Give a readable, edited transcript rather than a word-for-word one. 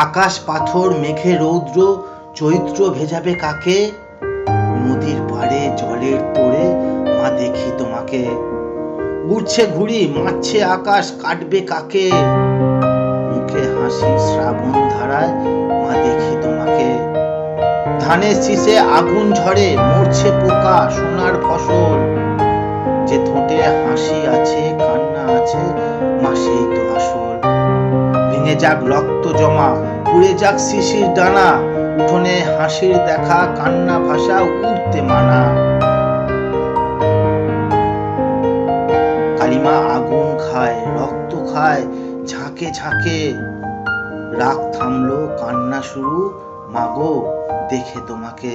আকাশ পাথর মেঘে রৌদ্র চৈত্র ভেজাবে কাকে, নদীর পাড়ে জলের তোড়ে মা দেখি তোমাকে। উড়ছে ঘুড়ি মারছে আকাশ কাটবে কাকে, মুখে হাসি শ্রাবণ ধারায় মা দেখি তোমাকে। ধানের শীষে আগুন ঝরে মরছে পোকা সোনার ফসল, যে ঠোঁটে হাসি আছে কান্না আছে মা সেই তো আসল। ভেঙে যাক রক্ত জমা পুড়ে যাক শিশির ডানা, উঠোনে হাসির দেখা কান্না ভাষা উঠতে মানা। কালিমা আগুন খায় রক্ত খায় ঝাঁকে ঝাঁকে, রাগ থামলো কান্না শুরু মাগো দেখে তোমাকে।